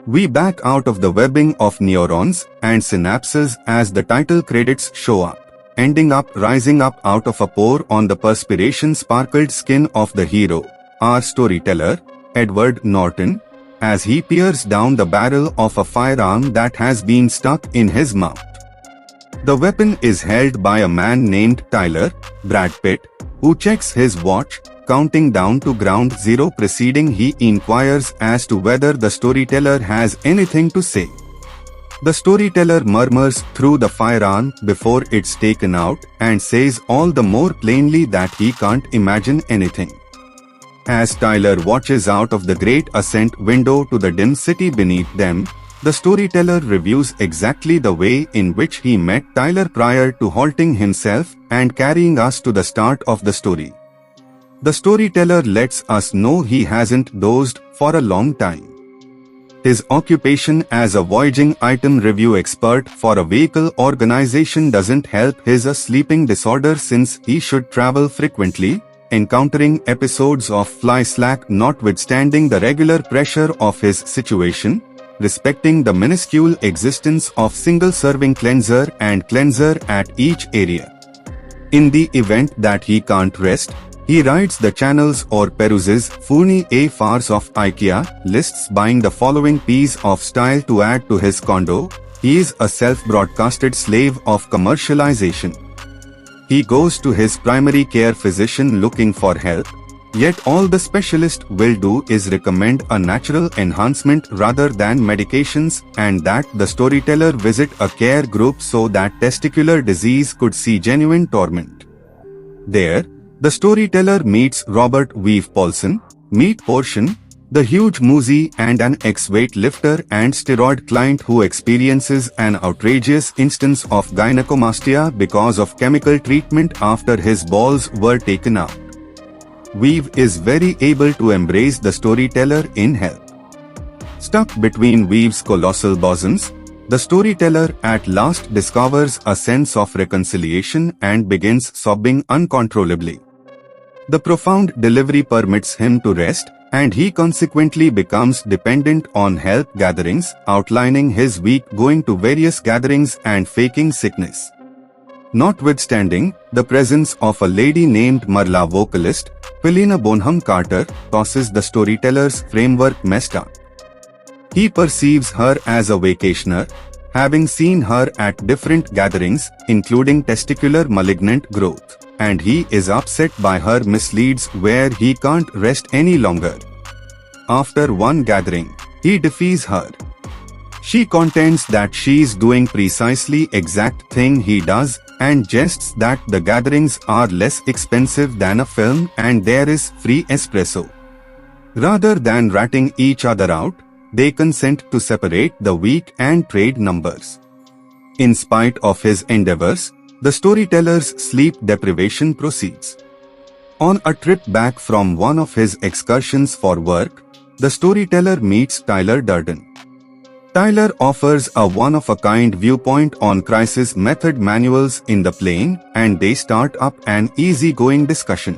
We back out of the webbing of neurons and synapses as the title credits show up, ending up rising up out of a pore on the perspiration-sparkled skin of the hero, our storyteller, Edward Norton, as he peers down the barrel of a firearm that has been stuck in his mouth. The weapon is held by a man named Tyler, Brad Pitt, who checks his watch, counting down to ground zero. Preceding, he inquires as to whether the storyteller has anything to say. The storyteller murmurs through the firearm before it's taken out and says all the more plainly that he can't imagine anything. As Tyler watches out of the great ascent window to the dim city beneath them, the storyteller reviews exactly the way in which he met Tyler prior to halting himself and carrying us to the start of the story. The storyteller lets us know he hasn't dozed for a long time. His occupation as a voyaging item review expert for a vehicle organization doesn't help his sleeping disorder, since he should travel frequently, encountering episodes of fly slack notwithstanding the regular pressure of his situation, respecting the minuscule existence of single-serving cleanser and cleanser at each area. In the event that he can't rest, he rides the channels or peruses fourni a farce of IKEA lists, buying the following piece of style to add to his condo. He is a self-broadcasted slave of commercialization. He goes to his primary care physician looking for help, yet all the specialist will do is recommend a natural enhancement rather than medications, and that the storyteller visit a care group so that testicular disease could see genuine torment. There, the storyteller meets Robert Weave Paulson, meet Portion, the huge Muzi and an ex-weightlifter and steroid client who experiences an outrageous instance of gynecomastia because of chemical treatment after his balls were taken out. Weave is very able to embrace the storyteller in help. Stuck between Weave's colossal bosoms, the storyteller at last discovers a sense of reconciliation and begins sobbing uncontrollably. The profound delivery permits him to rest, and he consequently becomes dependent on help gatherings, outlining his week going to various gatherings and faking sickness. Notwithstanding the presence of a lady named Marla, vocalist Helena Bonham Carter tosses the storyteller's framework messed up. He perceives her as a vacationer, having seen her at different gatherings, including testicular malignant growth, and he is upset by her misleads where he can't rest any longer. After one gathering, he defies her. She contends that she's doing precisely exact thing he does, and jests that the gatherings are less expensive than a film and there is free espresso. Rather than ratting each other out, they consent to separate the week and trade numbers. In spite of his endeavors, the storyteller's sleep deprivation proceeds. On a trip back from one of his excursions for work, the storyteller meets Tyler Durden. Tyler offers a one-of-a-kind viewpoint on crisis method manuals in the plane, and they start up an easygoing discussion.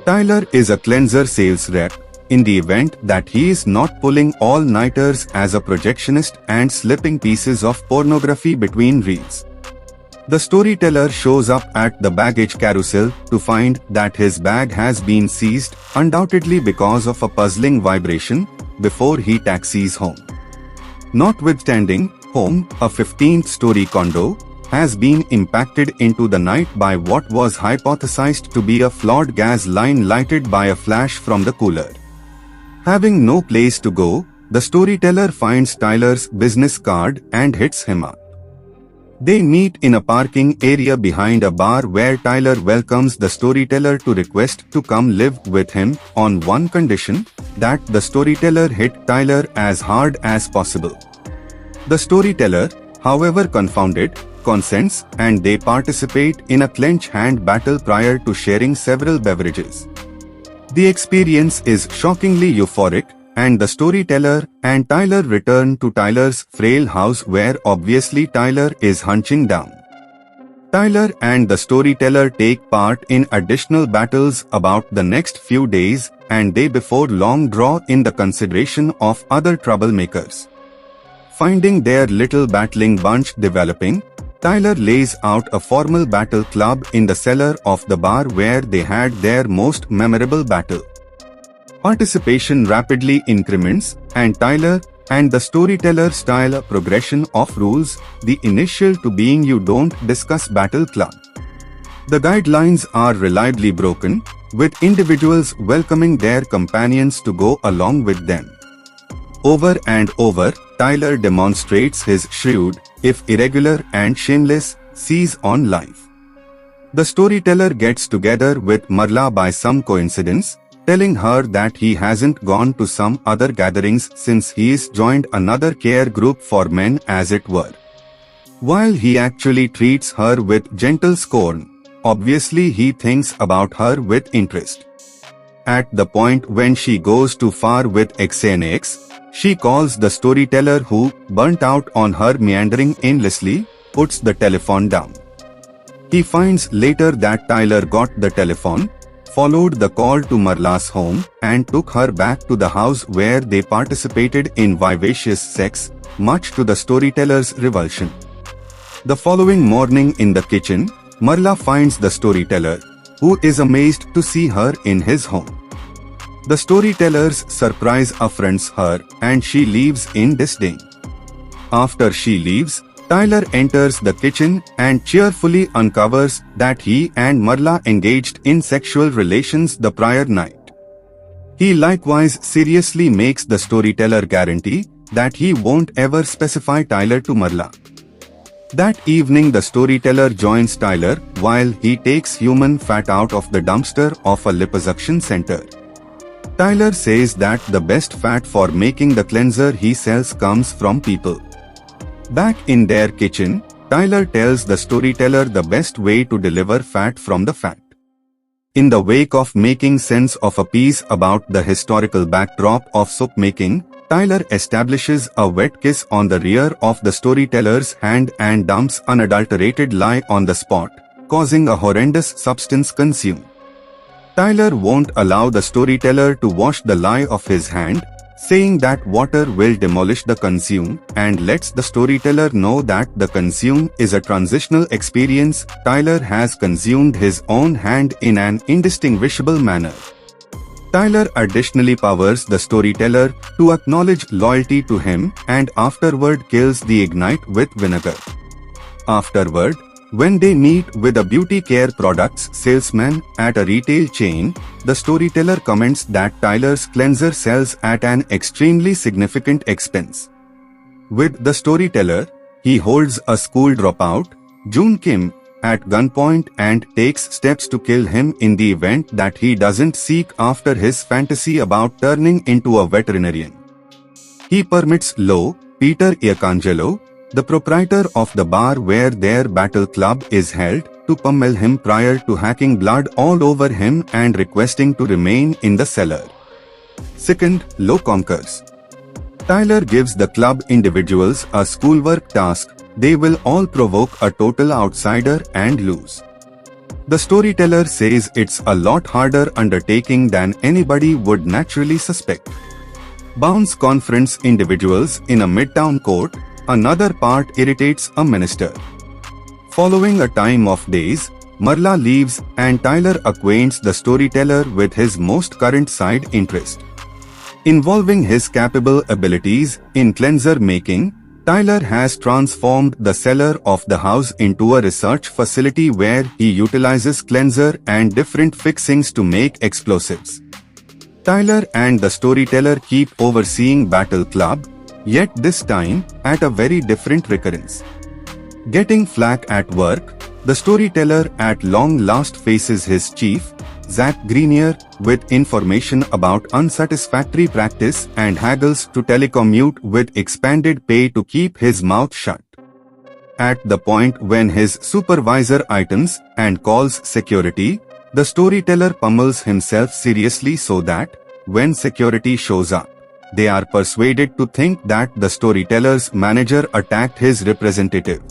Tyler is a cleanser sales rep, in the event that he is not pulling all-nighters as a projectionist and slipping pieces of pornography between reels. The storyteller shows up at the baggage carousel to find that his bag has been seized, undoubtedly because of a puzzling vibration, before he taxis home. Notwithstanding, home, a 15th-story condo, has been impacted into the night by what was hypothesized to be a flawed gas line lighted by a flash from the cooler. Having no place to go, the storyteller finds Tyler's business card and hits him up. They meet in a parking area behind a bar where Tyler welcomes the storyteller to request to come live with him on one condition, that the storyteller hit Tyler as hard as possible. The storyteller, however confounded, consents, and they participate in a clench-hand battle prior to sharing several beverages. The experience is shockingly euphoric, and the storyteller and Tyler return to Tyler's frail house where obviously Tyler is hunching down. Tyler and the storyteller take part in additional battles about the next few days, and they before long draw in the consideration of other troublemakers. Finding their little battling bunch developing, Tyler lays out a formal battle club in the cellar of the bar where they had their most memorable battle. Participation rapidly increments, and Tyler and the storyteller style a progression of rules, the initial to being you don't discuss battle club. The guidelines are reliably broken, with individuals welcoming their companions to go along with them. Over and over, Tyler demonstrates his shrewd, if irregular and shameless, seize on life. The storyteller gets together with Marla by some coincidence, telling her that he hasn't gone to some other gatherings since he's joined another care group for men, as it were. While he actually treats her with gentle scorn, obviously he thinks about her with interest. At the point when she goes too far with XNX, she calls the storyteller who, burnt out on her meandering aimlessly, puts the telephone down. He finds later that Tyler got the telephone, followed the call to Marla's home, and took her back to the house where they participated in vivacious sex, much to the storyteller's revulsion. The following morning in the kitchen, Marla finds the storyteller, who is amazed to see her in his home. The storyteller's surprise affronts her, and she leaves in disdain. After she leaves, Tyler enters the kitchen and cheerfully uncovers that he and Marla engaged in sexual relations the prior night. He likewise seriously makes the storyteller guarantee that he won't ever specify Tyler to Marla. That evening the storyteller joins Tyler while he takes human fat out of the dumpster of a liposuction center. Tyler says that the best fat for making the cleanser he sells comes from people. Back in their kitchen, Tyler tells the storyteller the best way to deliver fat from the fat. In the wake of making sense of a piece about the historical backdrop of soap making, Tyler establishes a wet kiss on the rear of the storyteller's hand and dumps unadulterated lie on the spot, causing a horrendous substance consume. Tyler won't allow the storyteller to wash the lie off his hand, saying that water will demolish the consume, and lets the storyteller know that the consume is a transitional experience. Tyler has consumed his own hand in an indistinguishable manner. Tyler additionally powers the storyteller to acknowledge loyalty to him and afterward kills the ignite with vinegar. Afterward, when they meet with a beauty care products salesman at a retail chain, the storyteller comments that Tyler's cleanser sells at an extremely significant expense. With the storyteller, he holds a school dropout, June Kim, at gunpoint and takes steps to kill him in the event that he doesn't seek after his fantasy about turning into a veterinarian. He permits Peter Iacangelo, the proprietor of the bar where their battle club is held, to pummel him prior to hacking blood all over him and requesting to remain in the cellar. Second, conquers. Tyler gives the club individuals a schoolwork task. They will all provoke a total outsider and lose. The storyteller says it's a lot harder undertaking than anybody would naturally suspect. Bounce confronts individuals in a midtown court. Another part irritates a minister. Following a time of days, Marla leaves and Tyler acquaints the storyteller with his most current side interest. Involving his capable abilities in cleanser making, Tyler has transformed the cellar of the house into a research facility where he utilizes cleanser and different fixings to make explosives. Tyler and the storyteller keep overseeing Battle Club, yet this time at a very different recurrence. Getting flack at work, the storyteller at long last faces his chief, Zach Greenier, with information about unsatisfactory practice and haggles to telecommute with expanded pay to keep his mouth shut. At the point when his supervisor items and calls security, the storyteller pummels himself seriously so that, when security shows up, they are persuaded to think that the storyteller's manager attacked his representative.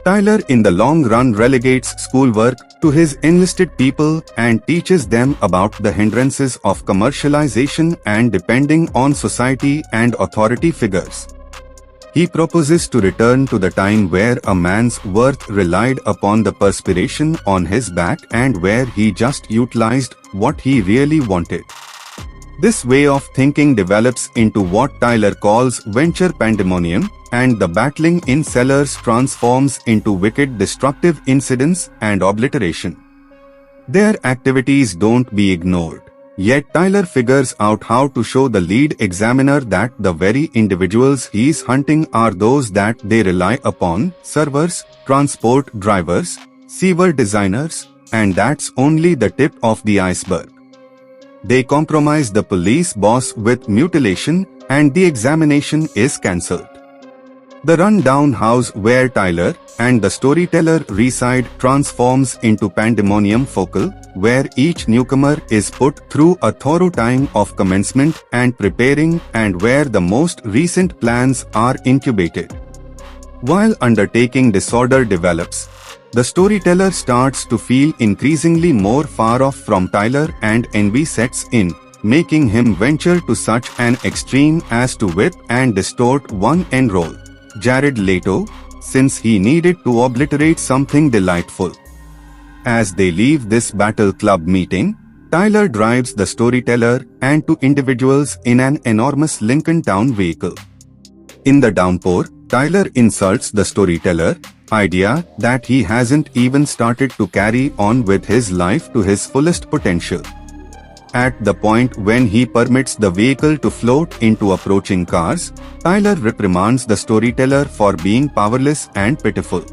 Tyler in the long run relegates schoolwork to his enlisted people and teaches them about the hindrances of commercialization and depending on society and authority figures. He proposes to return to the time where a man's worth relied upon the perspiration on his back and where he just utilized what he really wanted. This way of thinking develops into what Tyler calls venture pandemonium, and the battling in cellars transforms into wicked destructive incidents and obliteration. Their activities don't be ignored. Yet Tyler figures out how to show the lead examiner that the very individuals he's hunting are those that they rely upon: servers, transport drivers, sewer designers, and that's only the tip of the iceberg. They compromise the police boss with mutilation, and the examination is cancelled. The run-down house where Tyler and the storyteller reside transforms into pandemonium focal, where each newcomer is put through a thorough time of commencement and preparing, and where the most recent plans are incubated. While undertaking disorder develops, the storyteller starts to feel increasingly more far off from Tyler, and envy sets in, making him venture to such an extreme as to whip and distort one end role, Jared Leto, since he needed to obliterate something delightful. As they leave this battle club meeting, Tyler drives the storyteller and two individuals in an enormous Lincoln Town vehicle. In the downpour, Tyler insults the storyteller, idea that he hasn't even started to carry on with his life to his fullest potential. At the point when he permits the vehicle to float into approaching cars, Tyler reprimands the storyteller for being powerless and pitiful.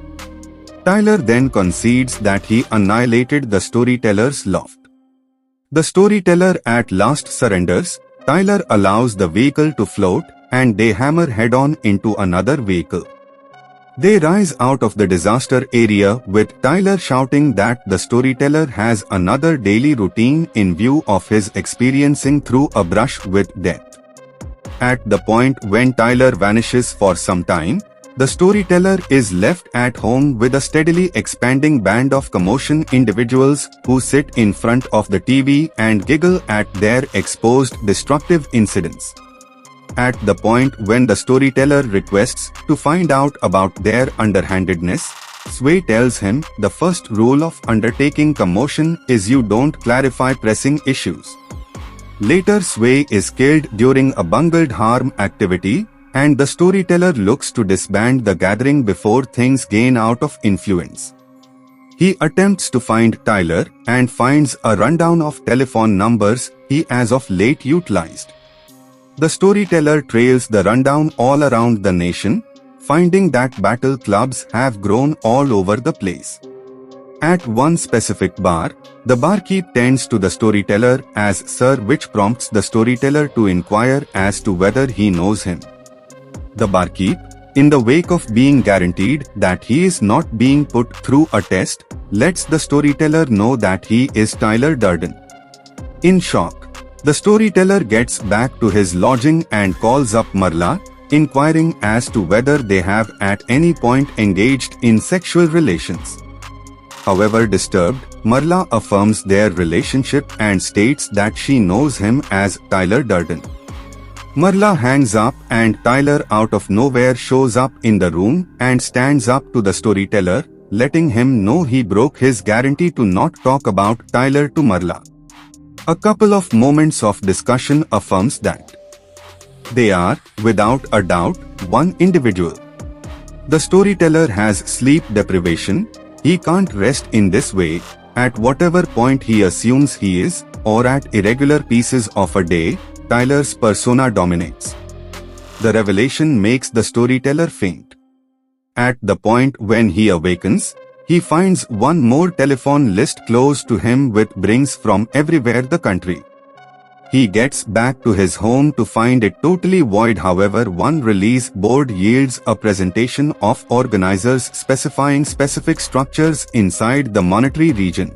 Tyler then concedes that he annihilated the storyteller's loft. The storyteller at last surrenders. Tyler allows the vehicle to float, and they hammer head-on into another vehicle. They rise out of the disaster area with Tyler shouting that the storyteller has another daily routine in view of his experiencing through a brush with death. At the point when Tyler vanishes for some time, the storyteller is left at home with a steadily expanding band of commotion individuals who sit in front of the TV and giggle at their exposed destructive incidents. At the point when the storyteller requests to find out about their underhandedness, Sway tells him the first rule of undertaking commotion is you don't clarify pressing issues. Later, Sway is killed during a bungled harm activity, and the storyteller looks to disband the gathering before things gain out of influence. He attempts to find Tyler and finds a rundown of telephone numbers he as of late utilized. The storyteller trails the rundown all around the nation, finding that battle clubs have grown all over the place. At one specific bar, the barkeep tends to the storyteller as Sir, which prompts the storyteller to inquire as to whether he knows him. The barkeep, in the wake of being guaranteed that he is not being put through a test, lets the storyteller know that he is Tyler Durden. In shock, the storyteller gets back to his lodging and calls up Marla, inquiring as to whether they have at any point engaged in sexual relations. However disturbed, Marla affirms their relationship and states that she knows him as Tyler Durden. Marla hangs up, and Tyler out of nowhere shows up in the room and stands up to the storyteller, letting him know he broke his guarantee to not talk about Tyler to Marla. A couple of moments of discussion affirms that they are, without a doubt, one individual. The storyteller has sleep deprivation. He can't rest in this way, at whatever point he assumes he is, or at irregular pieces of a day. Tyler's persona dominates. The revelation makes the storyteller faint. At the point when he awakens, he finds one more telephone list close to him with brings from everywhere the country. He gets back to his home to find it totally void. However, one release board yields a presentation of organizers specifying specific structures inside the monetary region.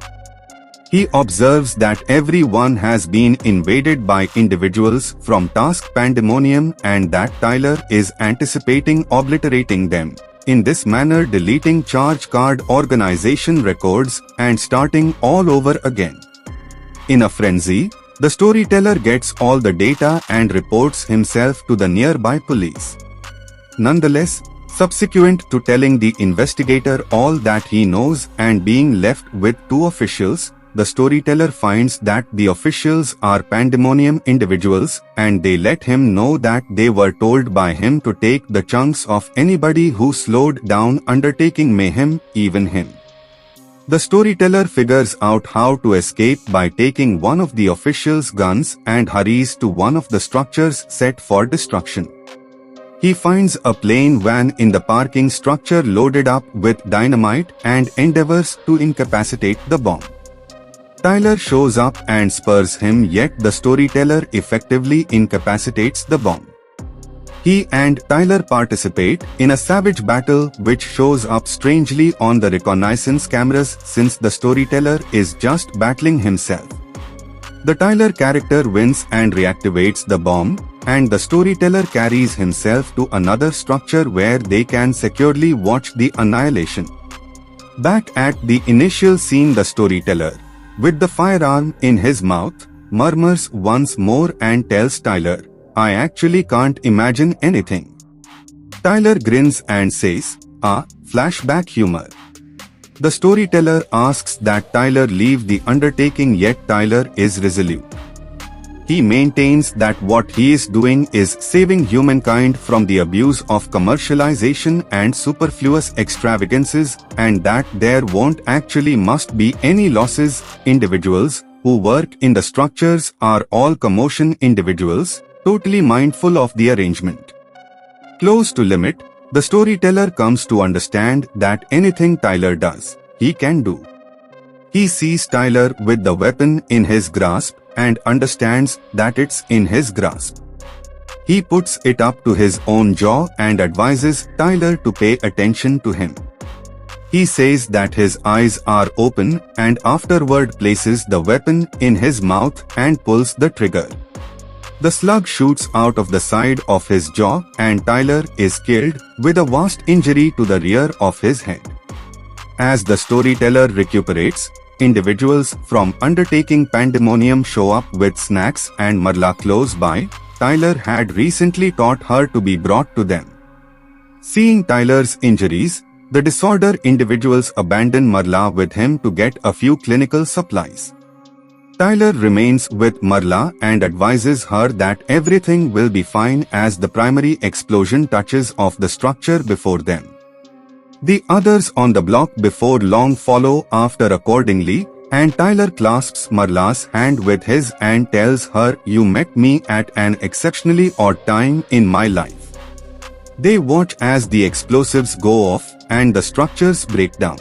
He observes that everyone has been invaded by individuals from Task Pandemonium and that Tyler is anticipating obliterating them. in this manner, deleting charge card organization records and starting all over again. In a frenzy, the storyteller gets all the data and reports himself to the nearby police. Nonetheless, subsequent to telling the investigator all that he knows and being left with two officials, the storyteller finds that the officials are pandemonium individuals and they let him know that they were told by him to take the chunks of anybody who slowed down undertaking mayhem, even him. The storyteller figures out how to escape by taking one of the officials' guns and hurries to one of the structures set for destruction. He finds a plain van in the parking structure loaded up with dynamite and endeavors to incapacitate the bomb. Tyler shows up and spurs him, yet the storyteller effectively incapacitates the bomb. He and Tyler participate in a savage battle which shows up strangely on the reconnaissance cameras since the storyteller is just battling himself. The Tyler character wins and reactivates the bomb, and the storyteller carries himself to another structure where they can securely watch the annihilation. Back at the initial scene, the storyteller, with the firearm in his mouth, murmurs once more and tells Tyler, "I actually can't imagine anything." Tyler grins and says, "Ah, flashback humor." The storyteller asks that Tyler leave the undertaking, yet Tyler is resolute. He maintains that what he is doing is saving humankind from the abuse of commercialization and superfluous extravagances, and that there won't actually must be any losses. Individuals who work in the structures are all commotion individuals, totally mindful of the arrangement. Close to limit, the storyteller comes to understand that anything Tyler does, he can do. He sees Tyler with the weapon in his grasp and understands that it's in his grasp. He puts it up to his own jaw and advises Tyler to pay attention to him. He says that his eyes are open and afterward places the weapon in his mouth and pulls the trigger. The slug shoots out of the side of his jaw and Tyler is killed with a vast injury to the rear of his head. As the storyteller recuperates, individuals from undertaking pandemonium show up with snacks and Marla close by. Tyler had recently taught her to be brought to them. Seeing Tyler's injuries, the disordered individuals abandon Marla with him to get a few clinical supplies. Tyler remains with Marla and advises her that everything will be fine as the primary explosion touches off the structure before them. The others on the block before long follow after accordingly, and Tyler clasps Marla's hand with his and tells her, "You met me at an exceptionally odd time in my life." They watch as the explosives go off and the structures break down.